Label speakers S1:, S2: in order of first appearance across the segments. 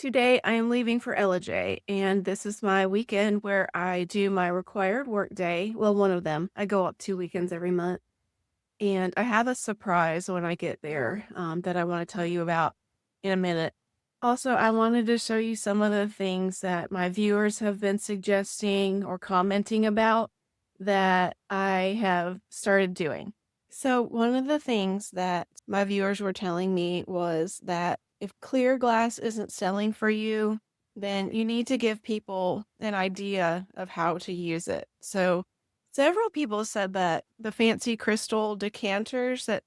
S1: Today I am leaving for Ellijay, and this is my weekend where I do my required work day. Well, one of them. I go up 2 weekends every month, and I have a surprise when I get there that I want to tell you about in a minute. Also, I wanted to show you some of the things that my viewers have been suggesting or commenting about that I have started doing. So, one of the things that my viewers were telling me was that if clear glass isn't selling for you, then you need to give people an idea of how to use it. So, several people said that the fancy crystal decanters that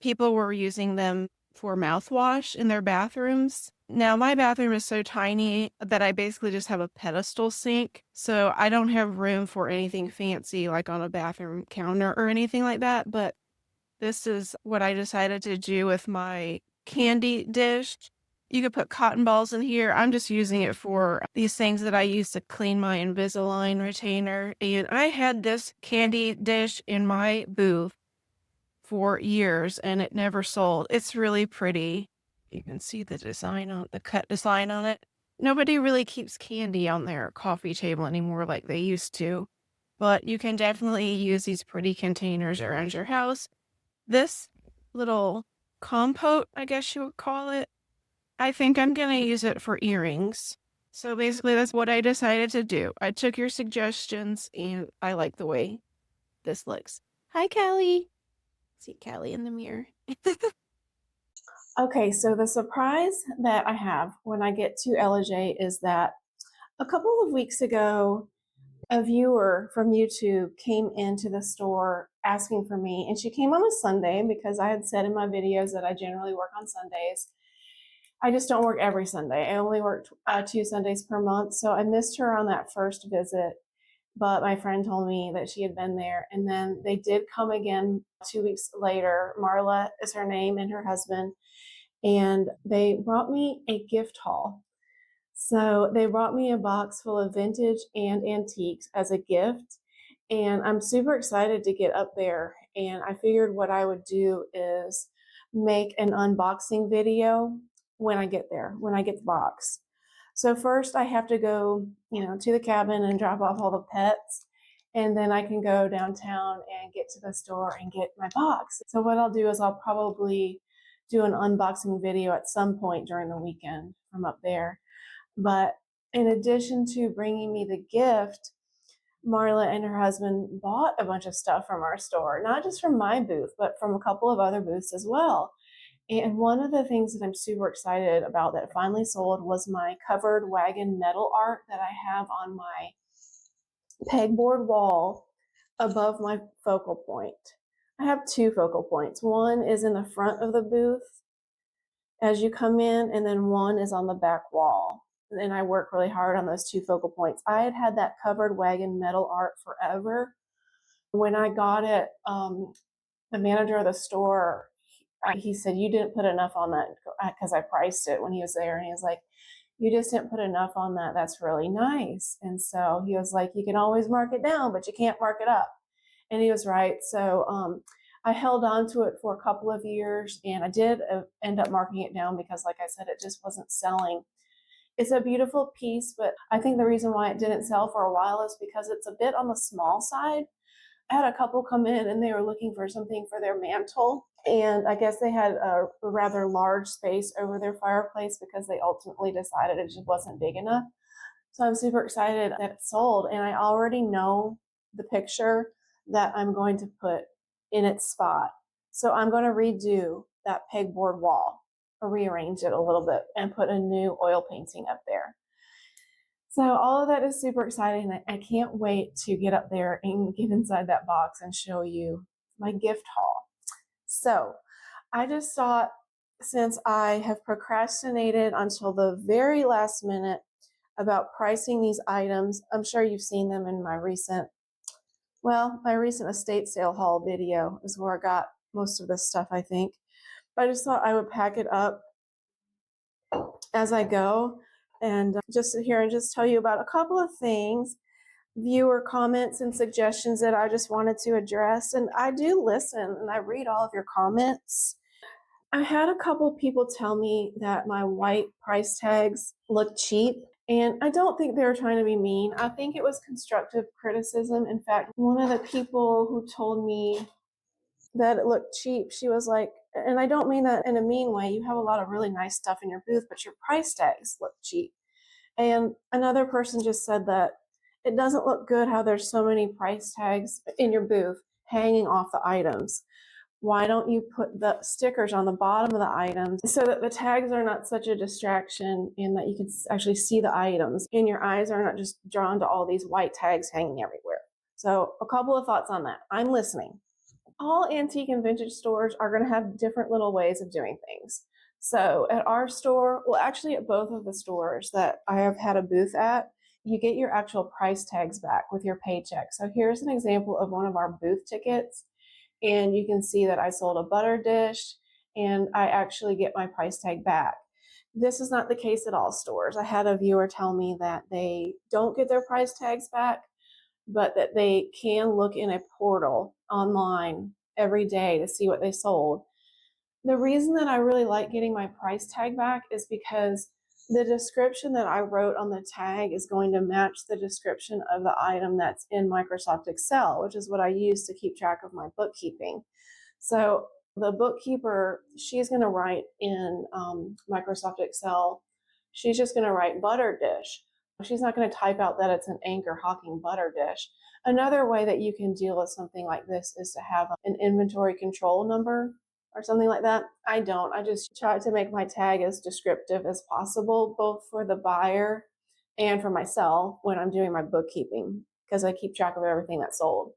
S1: people were using them for mouthwash in their bathrooms. Now, my bathroom is so tiny that I basically just have a pedestal sink. So I don't have room for anything fancy like on a bathroom counter or anything like that. But this is what I decided to do with my candy dish. You could put cotton balls in here. I'm just using it for these things that I use to clean my Invisalign retainer. And I had this candy dish in my booth for years and it never sold. It's really pretty. You can see the design on the cut design on it. Nobody really keeps candy on their coffee table anymore like they used to, but you can definitely use these pretty containers around your house. This little compote, I guess you would call it, I think I'm going to use it for earrings. So basically, that's what I decided to do. I took your suggestions and I like the way this looks. Hi, Callie. See Callie in the mirror. Okay, so the surprise that I have when I get to Ellijay is that a couple of weeks ago, a viewer from YouTube came into the store asking for me, and she came on a Sunday because I had said in my videos that I generally work on Sundays. I just don't work every Sunday. I only work 2 Sundays per month, so I missed her on that first visit. But my friend told me that she had been there, and then they did come again 2 weeks later. Marla is her name, and her husband, and they brought me a gift haul. So they brought me a box full of vintage and antiques as a gift. And I'm super excited to get up there. And I figured what I would do is make an unboxing video when I get there, when I get the box. So first I have to go, to the cabin and drop off all the pets. And then I can go downtown and get to the store and get my box. So what I'll do is I'll probably do an unboxing video at some point during the weekend from up there. But in addition to bringing me the gift, Marla and her husband bought a bunch of stuff from our store, not just from my booth, but from a couple of other booths as well. And one of the things that I'm super excited about that finally sold was my covered wagon metal art that I have on my pegboard wall above my focal point. I have two focal points. One is in the front of the booth as you come in, and then one is on the back wall. And I work really hard on those two focal points. I had had that covered wagon metal art forever. When I got it, the manager of the store, he said, "You didn't put enough on that," because I priced it when he was there. And he was like, "You just didn't put enough on that. That's really nice." And so he was like, "You can always mark it down, but you can't mark it up." And he was right. So I held on to it for a couple of years, and I did end up marking it down because, like I said, it just wasn't selling. It's a beautiful piece, but I think the reason why it didn't sell for a while is because it's a bit on the small side. I had a couple come in and they were looking for something for their mantle, and I guess they had a rather large space over their fireplace because they ultimately decided it just wasn't big enough. So I'm super excited that it sold, and I already know the picture that I'm going to put in its spot. So I'm going to redo that pegboard wall, or rearrange it a little bit, and put a new oil painting up there. So all of that is super exciting. I can't wait to get up there and get inside that box and show you my gift haul. So I just thought, since I have procrastinated until the very last minute about pricing these items, I'm sure you've seen them in my recent estate sale haul video is where I got most of this stuff, I think. But I just thought I would pack it up as I go and just sit here and just tell you about a couple of things, viewer comments and suggestions that I just wanted to address. And I do listen and I read all of your comments. I had a couple people tell me that my white price tags look cheap, and I don't think they were trying to be mean. I think it was constructive criticism. In fact, one of the people who told me that it looked cheap, she was like, and I don't mean that in a mean way, you have a lot of really nice stuff in your booth, but your price tags look cheap. And another person just said that it doesn't look good how there's so many price tags in your booth hanging off the items. Why don't you put the stickers on the bottom of the items so that the tags are not such a distraction and that you can actually see the items and your eyes are not just drawn to all these white tags hanging everywhere? So a couple of thoughts on that. I'm listening. All antique and vintage stores are going to have different little ways of doing things. So at our store, well, actually at both of the stores that I have had a booth at, you get your actual price tags back with your paycheck. So here's an example of one of our booth tickets. And you can see that I sold a butter dish and I actually get my price tag back. This is not the case at all stores. I had a viewer tell me that they don't get their price tags back, but that they can look in a portal online every day to see what they sold. The reason that I really like getting my price tag back is because the description that I wrote on the tag is going to match the description of the item that's in Microsoft Excel, which is what I use to keep track of my bookkeeping. So the bookkeeper, she's going to write in Microsoft Excel, she's just going to write butter dish. She's not going to type out that it's an Anchor Hawking butter dish. Another way that you can deal with something like this is to have an inventory control number or something like that. I don't. I just try to make my tag as descriptive as possible, both for the buyer and for myself when I'm doing my bookkeeping, because I keep track of everything that's sold.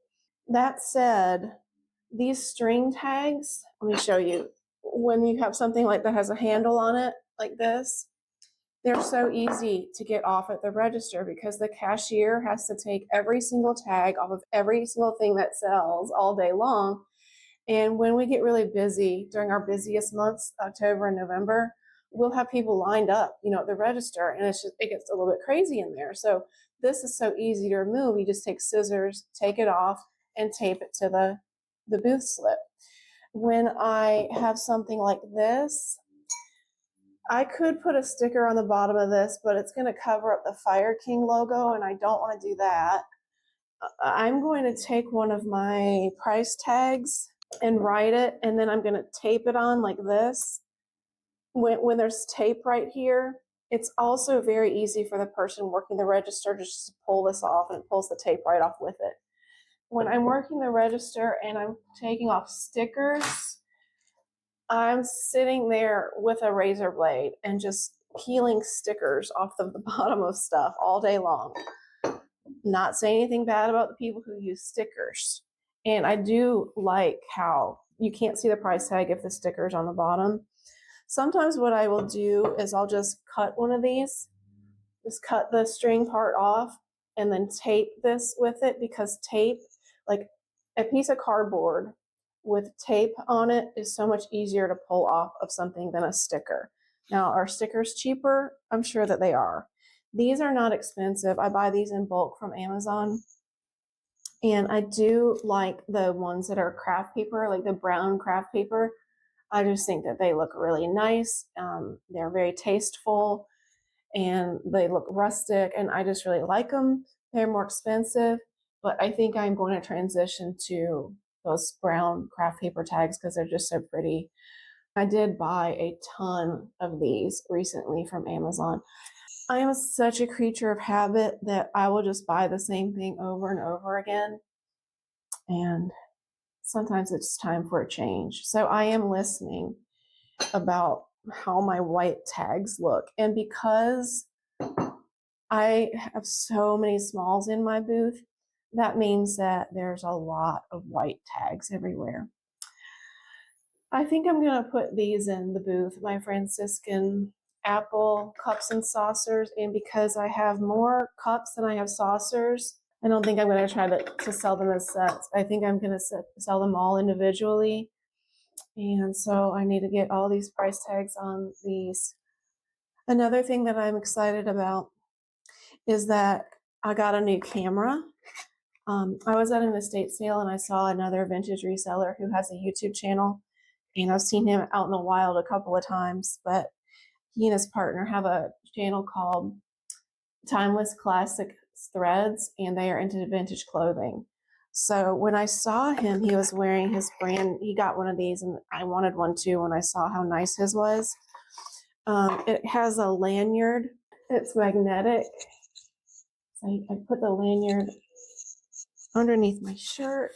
S1: That said, these string tags, let me show you. When you have something like that has a handle on it, like this, they're so easy to get off at the register because the cashier has to take every single tag off of every single thing that sells all day long. And when we get really busy during our busiest months, October and November, we'll have people lined up, at the register, and it gets a little bit crazy in there. So this is so easy to remove. You just take scissors, take it off, and tape it to the booth slip. When I have something like this, I could put a sticker on the bottom of this, but it's going to cover up the Fire King logo, and I don't want to do that. I'm going to take one of my price tags and write it, and then I'm going to tape it on like this. When there's tape right here, it's also very easy for the person working the register just to pull this off, and it pulls the tape right off with it. When I'm working the register and I'm taking off stickers, I'm sitting there with a razor blade and just peeling stickers off the bottom of stuff all day long. Not saying anything bad about the people who use stickers. And I do like how you can't see the price tag if the sticker's on the bottom. Sometimes what I will do is I'll just cut one of these, just cut the string part off and then tape this with it, because tape, like a piece of cardboard with tape on it, is so much easier to pull off of something than a sticker. Now, are stickers cheaper? I'm sure that they are. These are not expensive. I buy these in bulk from Amazon. And I do like the ones that are craft paper, like the brown craft paper. I just think that they look really nice. They're very tasteful and they look rustic, and I just really like them. They're more expensive, but I think I'm going to transition to those brown craft paper tags because they're just so pretty. I did buy a ton of these recently from Amazon. I am such a creature of habit that I will just buy the same thing over and over again. And sometimes it's time for a change. So I am listening about how my white tags look. And because I have so many smalls in my booth, that means that there's a lot of white tags everywhere. I think I'm going to put these in the booth, my Franciscan apple cups and saucers. And because I have more cups than I have saucers, I don't think I'm going to try to sell them as sets. I think I'm going to sell them all individually. And so I need to get all these price tags on these. Another thing that I'm excited about is that I got a new camera. I was at an estate sale and I saw another vintage reseller who has a YouTube channel, and I've seen him out in the wild a couple of times, but he and his partner have a channel called Timeless Classic Threads, and they are into vintage clothing. So when I saw him, he was wearing his brand, he got one of these, and I wanted one too when I saw how nice his was. It has a lanyard, it's magnetic. So I put the lanyard underneath my shirt.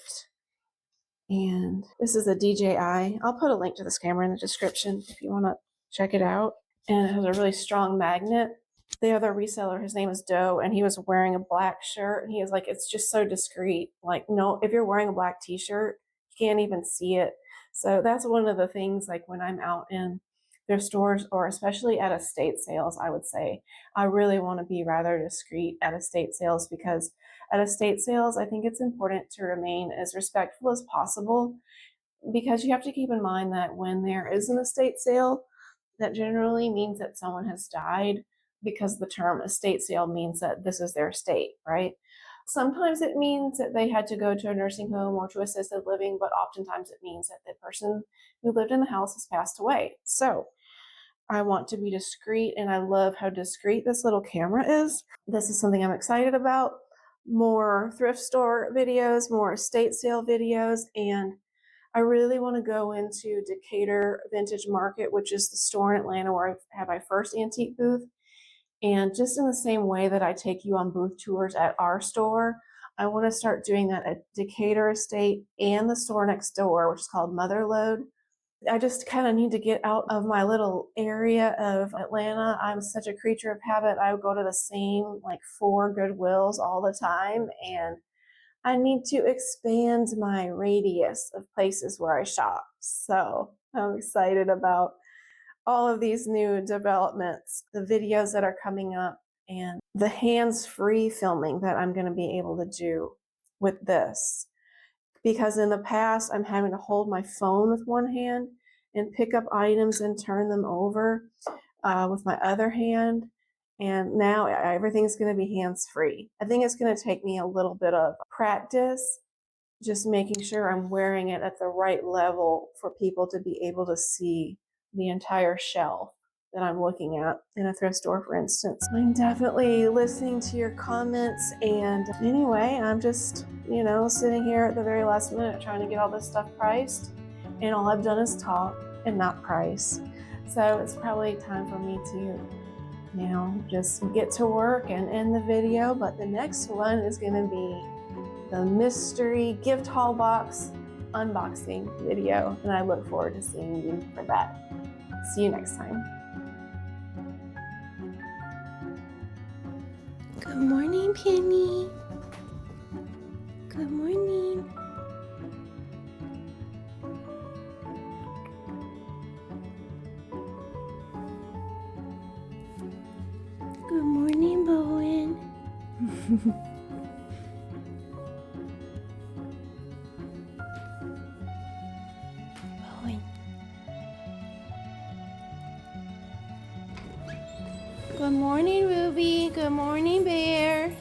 S1: And this is a DJI. I'll put a link to this camera in the description if you want to check it out. And it has a really strong magnet. The other reseller, his name is Doe, and he was wearing a black shirt. And he was like, it's just so discreet. Like, no, if you're wearing a black t-shirt, you can't even see it. So that's one of the things, like when I'm out in their stores, or especially at estate sales, I would say, I really want to be rather discreet at estate sales, because at estate sales, I think it's important to remain as respectful as possible, because you have to keep in mind that when there is an estate sale, that generally means that someone has died, because the term estate sale means that this is their estate, right? Sometimes it means that they had to go to a nursing home or to assisted living, but oftentimes it means that the person who lived in the house has passed away. So I want to be discreet, and I love how discreet this little camera is. This is something I'm excited about. More thrift store videos, more estate sale videos, and I really want to go into Decatur Vintage Market, which is the store in Atlanta where I had my first antique booth. And just in the same way that I take you on booth tours at our store, I want to start doing that at Decatur Estate and the store next door, which is called Motherlode. I just kind of need to get out of my little area of Atlanta. I'm such a creature of habit. I go to the same like 4 Goodwills all the time, and I need to expand my radius of places where I shop. So I'm excited about all of these new developments, the videos that are coming up, and the hands-free filming that I'm going to be able to do with this. Because in the past, I'm having to hold my phone with one hand and pick up items and turn them over with my other hand. And now everything's going to be hands-free. I think it's going to take me a little bit of practice, just making sure I'm wearing it at the right level for people to be able to see the entire shelf that I'm looking at in a thrift store, for instance. I'm definitely listening to your comments, and anyway, I'm just, sitting here at the very last minute trying to get all this stuff priced, and all I've done is talk and not price. So it's probably time for me to just get to work and end the video, but the next one is going to be the mystery gift haul box unboxing video, and I look forward to seeing you for that. See you next time.
S2: Good morning, Penny. Good morning. Good morning, Bowen. Bowen. Good morning, Ruby. Good morning, Bear.